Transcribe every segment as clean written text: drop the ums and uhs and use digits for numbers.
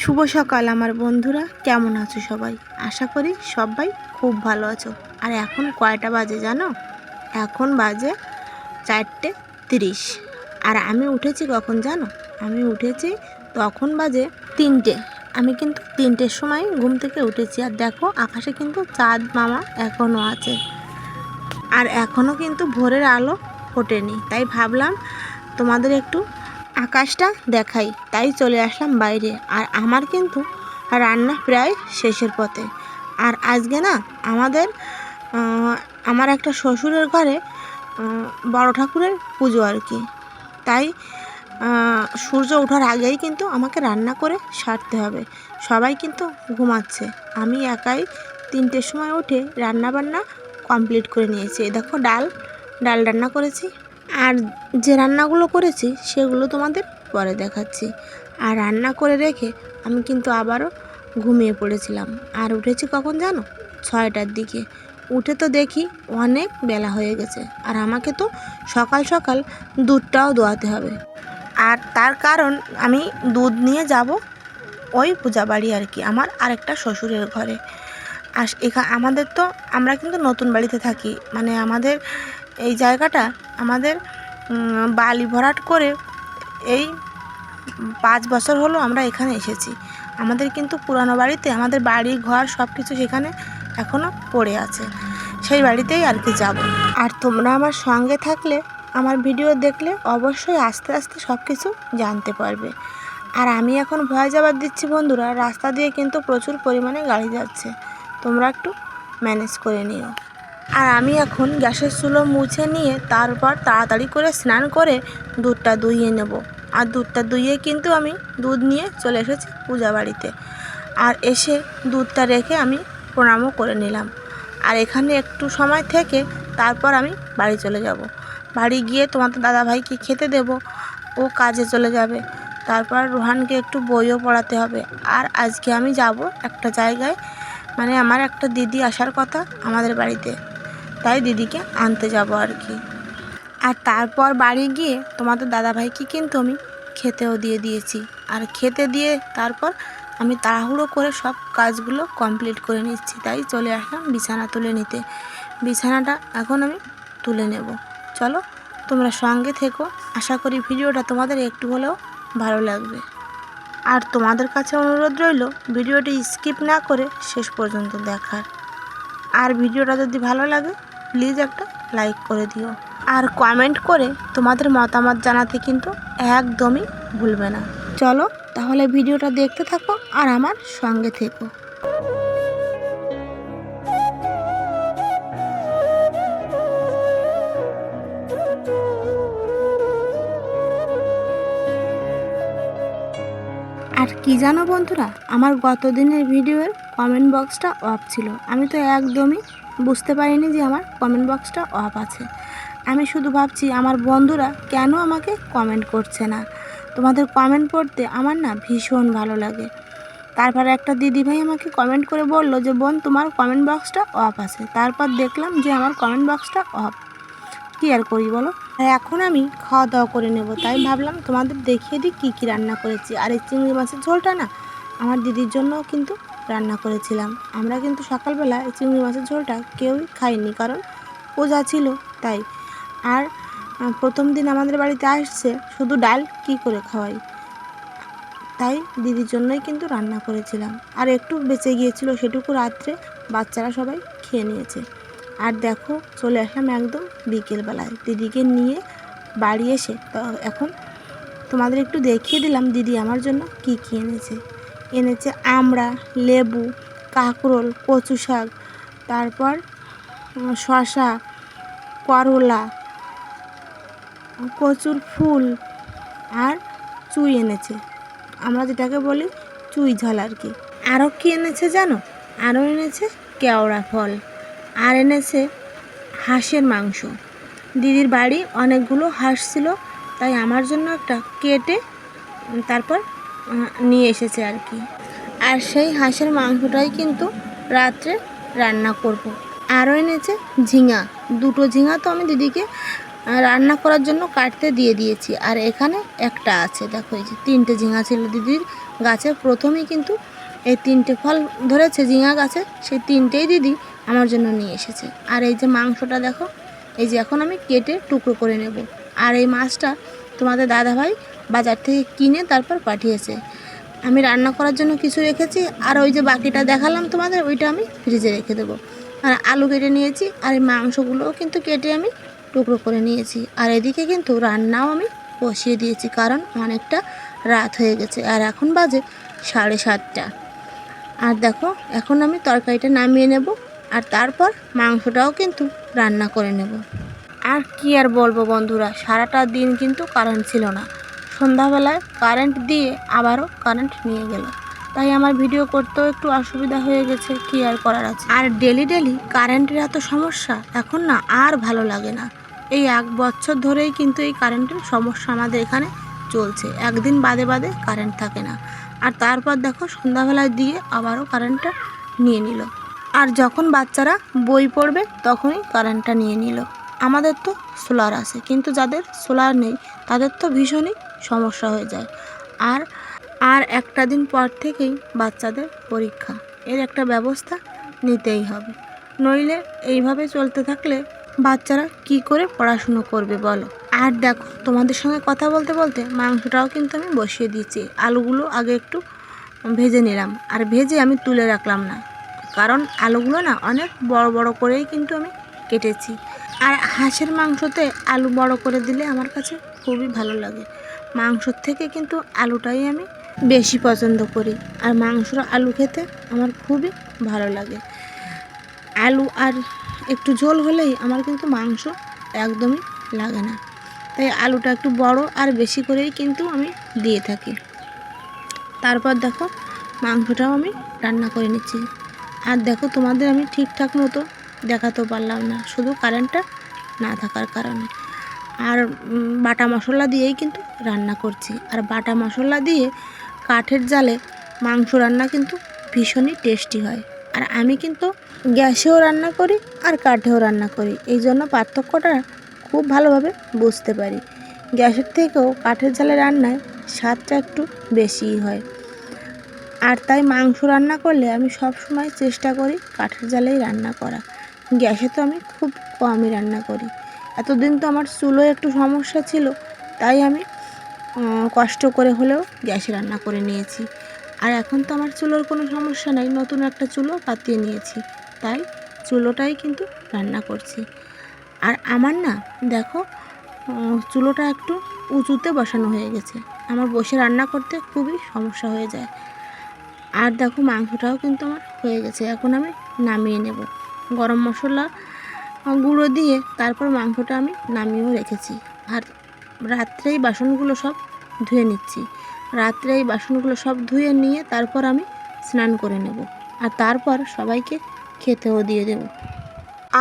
শুভ সকাল আমার বন্ধুরা, কেমন আছো সবাই? আশা করি সবাই খুব ভালো আছো। আর এখন কয়টা বাজে জানো? এখন বাজে 4:30। আর আমি উঠেছি কখন জানো? আমি উঠেছি তখন বাজে 3টে। আমি কিন্তু 3টের সময় ঘুম থেকে উঠেছি। আর দেখো আকাশে কিন্তু চাঁদ মামা এখনও আছে। আর এখনও কিন্তু ভোরের আলো ফোটেনি। তাই ভাবলাম তোমাদের একটু আকাশটা দেখাই, তাই চলে আসলাম বাইরে। আর আমার কিন্তু রান্না প্রায় শেষের পথে। আর আজকে না আমার একটা শ্বশুরের ঘরে বড় ঠাকুরের পুজো আর কি। তাই সূর্য ওঠার আগেই কিন্তু আমাকে রান্না করে সারতে হবে। সবাই কিন্তু ঘুমাচ্ছে, আমি একাই 3টের সময় উঠে রান্না বান্না কমপ্লিট করে নিয়েছি। দেখো ডাল রান্না করেছি। আর যে রান্নাগুলো করেছি সেগুলো তোমাদের পরে দেখাচ্ছি। আর রান্না করে রেখে আমি কিন্তু আবারও ঘুমিয়ে পড়েছিলাম। আর উঠেছি কখন জানো? 6টার দিকে। উঠে তো দেখি অনেক বেলা হয়ে গেছে। আর আমাকে তো সকাল সকাল দুধটাও দোয়াতে হবে। আর তার কারণ আমি দুধ নিয়ে যাব ওই পূজা বাড়ি আর কি, আমার আরেকটা শ্বশুরের ঘরে। আর আমাদের তো আমরা কিন্তু নতুন বাড়িতে থাকি, মানে আমাদের এই জায়গাটা আমাদের বালি ভরাট করে এই 5 বছর হলো আমরা এখানে এসেছি। আমাদের কিন্তু পুরানো বাড়িতে আমাদের বাড়ি ঘর সব কিছু সেখানে এখনও পড়ে আছে। সেই বাড়িতেই আর কি যাব। আর তোমরা আমার সঙ্গে থাকলে, আমার ভিডিও দেখলে অবশ্যই আস্তে আস্তে সব কিছু জানতে পারবে। আর আমি এখন ভয় জবাব দিচ্ছি বন্ধুরা, রাস্তা দিয়ে কিন্তু প্রচুর পরিমাণে গাড়ি যাচ্ছে, তোমরা একটু ম্যানেজ করে নিও। আর আমি এখন গ্যাসের চুলো মুছে নিয়ে তারপর তাড়াতাড়ি করে স্নান করে দুধটা দুইয়ে নেব। আর দুধটা দুইয়ে কিন্তু আমি দুধ নিয়ে চলে এসেছি পূজা বাড়িতে। আর এসে দুধটা রেখে আমি প্রণামও করে নিলাম। আর এখানে একটু সময় থেকে তারপর আমি বাড়ি চলে যাব। বাড়ি গিয়ে তোমাদের দাদাভাইকে খেতে দেব, ও কাজে চলে যাবে। তারপর রোহানকে একটু বইও পড়াতে হবে। আর আজকে আমি যাব একটা জায়গায়, মানে আমার একটা দিদি আসার কথা আমাদের বাড়িতে, তাই দিদিকে আনতে যাব আর কি। আর তারপর বাড়ি গিয়ে তোমাদের দাদাভাইকে কিন্তু আমি খেতেও দিয়ে দিয়েছি। আর খেতে দিয়ে তারপর আমি তাড়াহুড়ো করে সব কাজগুলো কমপ্লিট করে নিচ্ছি। তাই চলে আসলাম বিছানা তুলে নিতে। বিছানাটা এখন আমি তুলে নেব। চলো তোমরা সঙ্গে থেকো, আশা করি ভিডিওটা তোমাদের একটু হলেও ভালো লাগবে। আর তোমাদের কাছে অনুরোধ রইল ভিডিওটি স্কিপ না করে শেষ পর্যন্ত দেখার। আর ভিডিওটা যদি ভালো লাগে প্লিজ একটা লাইক করে দিও। আর কমেন্ট করে তোমাদের মতামত জানাতে কিন্তু একদমই ভুলবে না। চলো তাহলে ভিডিওটা দেখতে থাকো আর আমার সঙ্গে থেকো। আর কি জানো বন্ধুরা, আমার গত দিনের ভিডিওর কমেন্ট বক্সটা অফ ছিল। আমি তো একদমই বুঝতে পারিনি যে আমার কমেন্ট বক্সটা অফ আছে। আমি শুধু ভাবছি আমার বন্ধুরা কেন আমাকে কমেন্ট করছে না। তোমাদের কমেন্ট পড়তে আমার না ভীষণ ভালো লাগে। তারপরে একটা দিদিভাই আমাকে কমেন্ট করে বলল যে বোন তোমার কমেন্ট বক্সটা অফ আছে। তারপর দেখলাম যে আমার কমেন্ট বক্সটা অফ। কী আর করি বলো। আর এখন আমি খাওয়া দাওয়া করে নেব, তাই ভাবলাম তোমাদের দেখিয়ে দিই কী কী রান্না করেছি। আর এই চিংড়ি মাছের ঝোলটা না আমার দিদির জন্যও কিন্তু রান্না করেছিলাম। আমরা কিন্তু সকালবেলা এই চিংড়ি মাছের ঝোলটা কেউই খাইনি, কারণ পূজা ছিল তাই। আর প্রথম দিন আমাদের বাড়িতে আসছে, শুধু ডাল কি করে খাওয়াই, তাই দিদির জন্যই কিন্তু রান্না করেছিলাম। আর একটু বেঁচে গিয়েছিল, সেটুকু রাত্রে বাচ্চারা সবাই খেয়ে নিয়েছে। আর দেখো চলে আসলাম একদম বিকেলবেলায় দিদিকে নিয়ে বাড়ি এসে। তো এখন তোমাদের একটু দেখিয়ে দিলাম দিদি আমার জন্য কি কী এনেছে আমড়া, লেবু, কাঁকরোল, কচু শাক, তারপর শসা, করলা, কচুর ফুল, আর চুই এনেছে, আমরা যেটাকে বলি চুই ঝাল আর কি। আরও কি এনেছে জানো? আরও এনেছে কেওড়া ফল, আর এনেছে হাঁসের মাংস। দিদির বাড়ি অনেকগুলো হাঁস ছিল, তাই আমার জন্য একটা কেটে তারপর নিয়ে এসেছে আর কি। আর সেই হাঁসের মাংসটাই কিন্তু রাত্রে রান্না করব। আরও এনেছে ঝিঙা, 2টো ঝিঙা তো আমি দিদিকে রান্না করার জন্য কাটতে দিয়ে দিয়েছি। আর এখানে একটা আছে, দেখো এই যে 3টে ঝিঙা ছিল দিদির গাছে প্রথমেই কিন্তু এই 3টে ফল ধরেছে ঝিঙা গাছে, সেই 3টেই দিদি আমার জন্য নিয়ে এসেছে। আর এই যে মাংসটা দেখো, এই যে এখন আমি কেটে টুকরো করে নেব। আর এই মাছটা তোমাদের দাদাভাই বাজার থেকে কিনে তারপর পাঠিয়েছে। আমি রান্না করার জন্য কিছু রেখেছি, আর ওই যে বাকিটা দেখালাম তোমাদের, ওইটা আমি ফ্রিজে রেখে দেবো। আর আলু কেটে নিয়েছি, আর এই মাংসগুলোও কিন্তু কেটে আমি টুকরো করে নিয়েছি। আর এদিকে কিন্তু রান্নাও আমি বসিয়ে দিয়েছি, কারণ অনেকটা রাত হয়ে গেছে, আর এখন বাজে 7:30। আর দেখো এখন আমি তরকারিটা নামিয়ে নেব, আর তারপর মাংসটাও কিন্তু রান্না করে নেব। আর কি আর বলবো বন্ধুরা, সারাটা দিন কিন্তু কারেন্ট ছিল না। সন্ধ্যাবেলায় কারেন্ট দিয়ে আবারও কারেন্ট নিয়ে গেল, তাই আমার ভিডিও করতেও একটু অসুবিধা হয়ে গেছে, কি আর করার আছে। আর ডেলি কারেন্টের এত সমস্যা এখন না আর ভালো লাগে না। এই 1 বছর ধরেই কিন্তু এই কারেন্টের সমস্যা আমাদের এখানে চলছে, একদিন বাদে বাদে কারেন্ট থাকে না। আর তারপর দেখো সন্ধ্যাবেলায় দিয়ে আবারও কারেন্টটা নিয়ে নিল। আর যখন বাচ্চারা বই পড়বে তখনই কারেন্টটা নিয়ে নিল। আমাদের তো সোলার আছে, কিন্তু যাদের সোলার নেই তাদের তো ভীষণই সমস্যা হয়ে যায়। আর আর একটা দিন পর থেকেই বাচ্চাদের পরীক্ষা, এর একটা ব্যবস্থা নিতেই হবে, নইলে এইভাবে চলতে থাকলে বাচ্চারা কি করে পড়াশুনো করবে বলো। আর দেখো তোমাদের সঙ্গে কথা বলতে বলতে মাংসটাও কিন্তু আমি বসিয়ে দিয়েছি। আলুগুলো আগে একটু ভেজে নিলাম, আর ভেজে আমি তুলে রাখলাম না, কারণ আলুগুলো না অনেক বড় বড় করেই কিন্তু আমি কেটেছি। আর হাঁসের মাংসতে আলু বড় করে দিলে আমার কাছে খুবই ভালো লাগে। মাংসর থেকে কিন্তু আলুটাই আমি বেশি পছন্দ করি, আর মাংসর আলু খেতে আমার খুবই ভালো লাগে। আলু আর একটু ঝোল হলেই আমার কিন্তু মাংস একদমই লাগে না, তাই আলুটা একটু বড় আর বেশি করেই কিন্তু আমি দিয়ে থাকি। তারপর দেখো মাংসটাও আমি রান্না করে নিচ্ছি। আর দেখো তোমাদের আমি ঠিকঠাক মতো দেখাতেও পারলাম না, শুধু কারেন্টটা না থাকার কারণে। আর বাটা মশলা দিয়েই কিন্তু রান্না করছি, আর বাটা মশলা দিয়ে কাঠের জালে মাংস রান্না কিন্তু ভীষণই টেস্টি হয়। আর আমি কিন্তু গ্যাসেও রান্না করি আর কাঠেও রান্না করি, এই জন্য পার্থক্যটা খুব ভালোভাবে বুঝতে পারি। গ্যাসের থেকেও কাঠের জালে রান্নায় স্বাদটা একটু বেশিই হয়। আর তাই মাংস রান্না করলে আমি সব সময় চেষ্টা করি কাঠের জালেই রান্না করা। গ্যাসে তো আমি খুব কমই রান্না করি। এতদিন তো আমার চুলোয় একটু সমস্যা ছিল, তাই আমি কষ্ট করে হলেও গ্যাসে রান্না করে নিয়েছি। আর এখন তো আমার চুলোর কোনো সমস্যা নেই, নতুন একটা চুলো পাতিয়ে নিয়েছি, তাই চুলোটাই কিন্তু রান্না করছি। আর আমার না দেখো চুলোটা একটু উঁচুতে বসানো হয়ে গেছে, আমার বসে রান্না করতে খুবই সমস্যা হয়ে যায়। আর দেখো মাংসটাও কিন্তু আমার হয়ে গেছে, এখন আমি নামিয়ে নেব। গরম মশলা গুঁড়ো দিয়ে তারপর মাংসটা আমি নামিয়েও রেখেছি। আর রাত্রেই বাসনগুলো সব ধুয়ে নিচ্ছি। রাত্রে এই বাসনগুলো সব ধুয়ে নিয়ে তারপর আমি স্নান করে নেব, আর তারপর সবাইকে খেতেও দিয়ে দেব।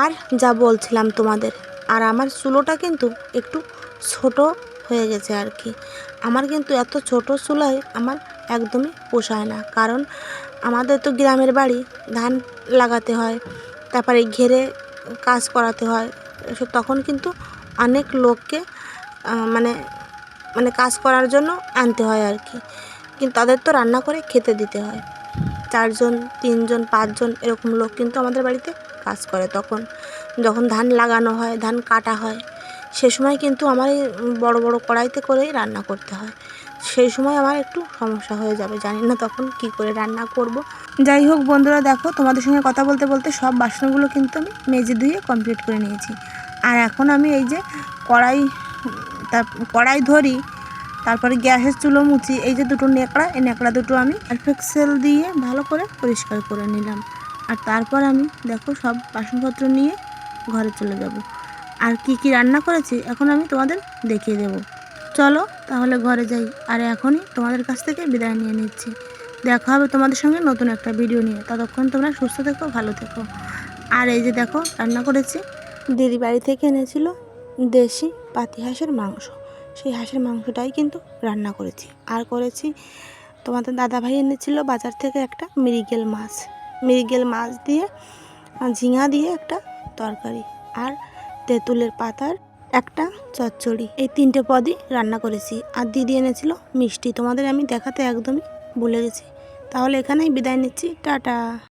আর যা বলছিলাম তোমাদের, আর আমার চুলোটা কিন্তু একটু ছোট হয়ে গেছে আর কি। আমার কিন্তু এত ছোট চুলায় আমার একদমই পোষায় না, কারণ আমাদের তো গ্রামের বাড়ি, ধান লাগাতে হয়, তারপরে ঘেরে কাজ করাতে হয়, তখন কিন্তু অনেক লোককে মানে মানে কাজ করার জন্য আনতে হয় আর কি। কিন্তু তাদের তো রান্না করে খেতে দিতে হয়। 4 জন 3 জন 5 জন এরকম লোক কিন্তু আমাদের বাড়িতে কাজ করে। তখন যখন ধান লাগানো হয়, ধান কাটা হয়, সে সময় কিন্তু আমার এই বড় বড় কড়াইতে করেই রান্না করতে হয়। সেই সময় আমার একটু সমস্যা হয়ে যাবে, জানি না তখন কি করে রান্না করব। যাই হোক বন্ধুরা, দেখো তোমাদের সঙ্গে কথা বলতে বলতে সব বাসনগুলো কিন্তু আমি মেজে ধুয়ে কমপ্লিট করে নিয়েছি। আর এখন আমি এই যে কড়াই ধরি, তারপরে গ্যাসের চুলো মুছি। এই যে দুটো ন্যাকড়া, এই ন্যাকড়া দুটো আমি সার্ফেক্সেল দিয়ে ভালো করে পরিষ্কার করে নিলাম। আর তারপর আমি দেখো সব বাসনপত্র নিয়ে ঘরে চলে যাব। আর কি কি রান্না করেছি এখন আমি তোমাদের দেখিয়ে দেব। চলো তাহলে ঘরে যাই, আর এখনই তোমাদের কাছ থেকে বিদায় নিয়ে নিচ্ছি। দেখা হবে তোমাদের সঙ্গে নতুন একটা ভিডিও নিয়ে। ততক্ষণ তোমরা সুস্থ থেকো, ভালো থেকো। আর এই যে দেখো রান্না করেছি, দিদি বাড়ি থেকে এনেছিল দেশি পাতি হাঁসের মাংস, সেই হাঁসের মাংসটাই কিন্তু রান্না করেছি। আর করেছি তোমাদের দাদাভাই এনেছিল বাজার থেকে একটা মৃগেল মাছ দিয়ে ঝিঙা দিয়ে একটা তরকারি, আর তেঁতুলের পাতার একটা চচ্চড়ি। এই 3টে পদই রান্না করেছি। আর দিদি এনেছিল মিষ্টি, তোমাদের আমি দেখাতে একদমই ভুলে গেছি। তাহলে এখানেই বিদায় নিচ্ছি, টাটা।